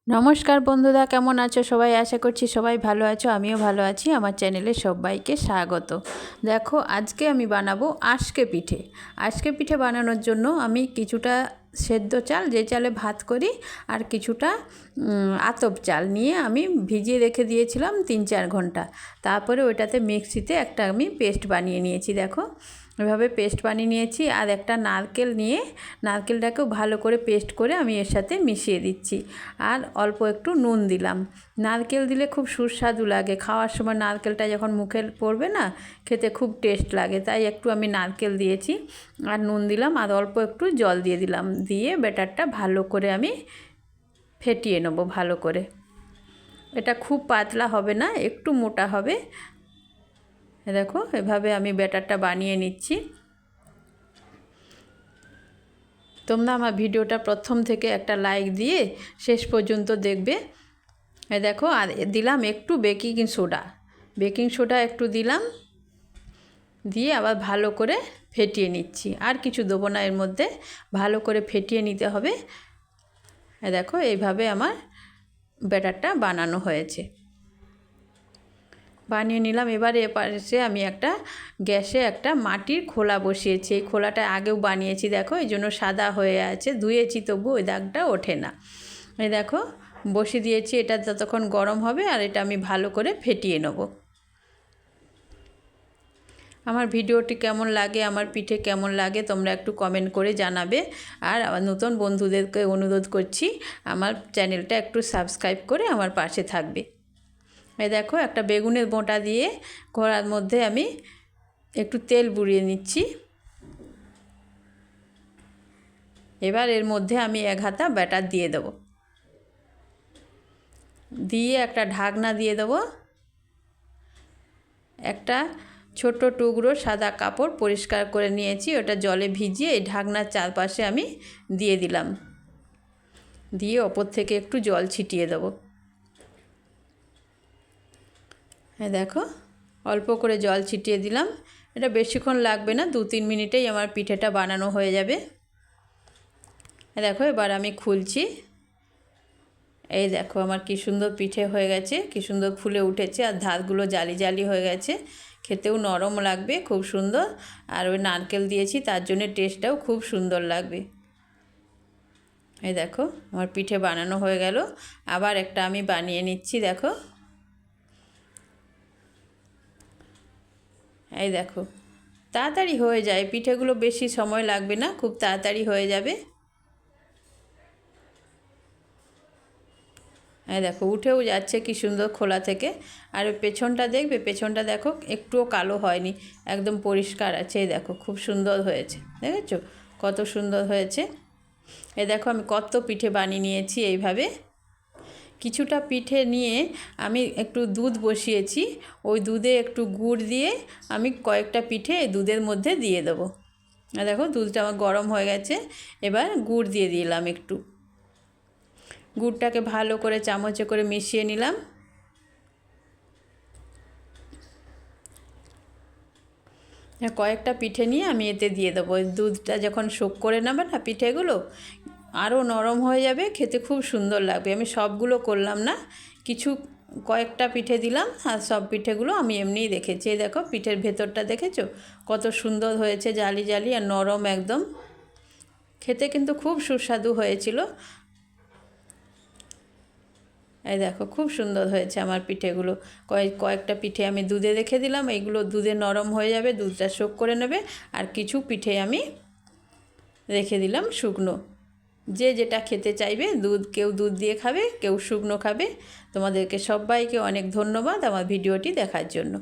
নমস্কার বন্ধুরা, কেমন আছো সবাই? আশা করছি সবাই ভালো আছো, আমিও ভালো আছি। আমার চ্যানেলে সবাইকে স্বাগত। দেখো, আজকে আমি বানাবো আজকে পিঠে। আজকে পিঠে বানানোর জন্য আমি কিছুটা সেদ্ধ চাল, যে চালে ভাত করি, আর কিছুটা আতপ চাল নিয়ে আমি ভিজিয়ে রেখে দিয়েছিলাম 3-4 ঘন্টা। তারপরে ওইটাতে মিক্সিতে একটা আমি পেস্ট বানিয়ে নিয়েছি। দেখো, এভাবে পেস্ট বানিয়ে নিয়েছি। আর একটা নারকেল নিয়ে নারকেলটাকেও ভালো করে পেস্ট করে আমি এর সাথে মিশিয়ে দিচ্ছি। আর অল্প একটু নুন দিলাম। নারকেল দিলে খুব সুস্বাদু লাগে, খাওয়ার সময় নারকেলটা যখন মুখে পড়বে না, খেতে খুব টেস্ট লাগে। তাই একটু আমি নারকেল দিয়েছি, আর নুন দিলাম, আর অল্প একটু জল দিয়ে দিলাম। দিয়ে ব্যাটারটা ভালো করে আমি ফেটিয়ে নেব ভালো করে। এটা খুব পাতলা হবে না, একটু মোটা হবে। দেখো, এভাবে আমি ব্যাটারটা বানিয়ে নিচ্ছি। তোমরা আমার ভিডিওটা প্রথম থেকে একটা লাইক দিয়ে শেষ পর্যন্ত দেখবে। দেখো, আর দিলাম একটু বেকিং সোডা একটু দিলাম, দিয়ে আবার ভালো করে ফেটিয়ে নিচ্ছি। আর কিছু দেবো না এর মধ্যে, ভালো করে ফেটিয়ে নিতে হবে। দেখো, এইভাবে আমার ব্যাটারটা বানানো হয়েছে, বানিয়ে নিলাম। এবারে এপাশে আমি গ্যাসে একটা মাটির খোলা বসিয়েছি। এই খোলাটা আগেও বানিয়েছি, দেখো এই জন্য সাদা হয়ে আছে। ধুয়েছি, তবু ওই দাগটা ওঠে না। এই দেখো, বসিয়ে দিয়েছি। এটা যতক্ষণ গরম হবে, আর এটা আমি ভালো করে ফেটিয়ে নেব। আমার ভিডিওটি কেমন লাগে, আমার পিঠে কেমন লাগে, তোমরা একটু কমেন্ট করে জানাবে। আর আমার নতুন বন্ধুদেরকে অনুরোধ করছি, আমার চ্যানেলটা একটু সাবস্ক্রাইব করে আমার পাশে থাকবে। এই দেখো, একটা বেগুনের বোঁটা দিয়ে কড়ার মধ্যে আমি একটু তেল বুড়িয়ে নিচ্ছি। এবার এর মধ্যে আমি 1 হাতা ব্যাটার দিয়ে দেব, দিয়ে একটা ঢাকনা দিয়ে দেব। একটা ছোট টুকরো সাদা কাপড় পরিষ্কার করে নিয়েছি, ওটা জলে ভিজিয়ে এই ঢাকনার চারপাশে আমি দিয়ে দিলাম। দিয়ে ওপর থেকে একটু জল ছিটিয়ে দেব। হ্যাঁ দেখো, অল্প করে জল ছিটিয়ে দিলাম। এটা বেশিক্ষণ লাগবে না, 2-3 মিনিটেই আমার পিঠেটা বানানো হয়ে যাবে। দেখো, এবার আমি খুলছি। এই দেখো, আমার কি সুন্দর পিঠে হয়ে গেছে, কি সুন্দর ফুলে উঠেছে, আর ধারগুলো জালি জালি হয়ে গেছে। খেতেও নরম লাগবে, খুব সুন্দর। আর ওই নারকেল দিয়েছি, তার জন্য টেস্টটাও খুব সুন্দর লাগবে। এই দেখো, আমার পিঠে বানানো হয়ে গেল। আবার একটা আমি বানিয়ে নিচ্ছি। দেখো, এই দেখো, তাড়াতাড়ি হয়ে যায় পিঠেগুলো, বেশি সময় লাগবে না, খুব তাড়াতাড়ি হয়ে যাবে। হ্যাঁ দেখো, উঠেও যাচ্ছে কি সুন্দর খোলা থেকে। আর পেছনটা দেখবে, পেছনটা দেখো একটুও কালো হয়নি, একদম পরিষ্কার আছে। এই দেখো, খুব সুন্দর হয়েছে, দেখেছো কত সুন্দর হয়েছে। এই দেখো, আমি কত পিঠে বানিয়ে নিয়েছি এইভাবে। কিছুটা পিঠে নিয়ে আমি একটু দুধ বসিয়েছি, ওই দুধে একটু গুড় দিয়ে আমি কয়েকটা পিঠে এই দুধের মধ্যে দিয়ে দেবো। আর দেখো, দুধটা আমার গরম হয়ে গেছে। এবার গুড় দিয়ে দিলাম একটু। গুড়টাকে ভালো করে চামচে করে মিশিয়ে নিলাম। কয়েকটা পিঠে নিয়ে আমি এতে দিয়ে দেবো। দুধটা যখন শোক করে নেবে না, পিঠেগুলো আরও নরম হয়ে যাবে, খেতে খুব সুন্দর লাগবে। আমি সবগুলো করলাম না, কয়েকটা পিঠে দিলাম, আর সব পিঠেগুলো আমি এমনিই রেখেছি। এই দেখো, পিঠের ভেতরটা দেখেছো কত সুন্দর হয়েছে, জালি জালি আর নরম একদম। খেতে কিন্তু খুব সুস্বাদু হয়েছিল। এই দেখো, খুব সুন্দর হয়েছে আমার পিঠেগুলো। কয়েকটা পিঠে আমি দুধে রেখে দিলাম, এইগুলো দুধে নরম হয়ে যাবে, দুধটা শোক করে নেবে। আর কিছু পিঠে আমি রেখে দিলাম শুকনো। যে যেটা খেতে চাইবে, কেউ দুধ দিয়ে খাবে, কেউ শুকনো খাবে। তোমাদেরকে সবাইকে অনেক ধন্যবাদ আমার ভিডিওটি দেখার জন্য।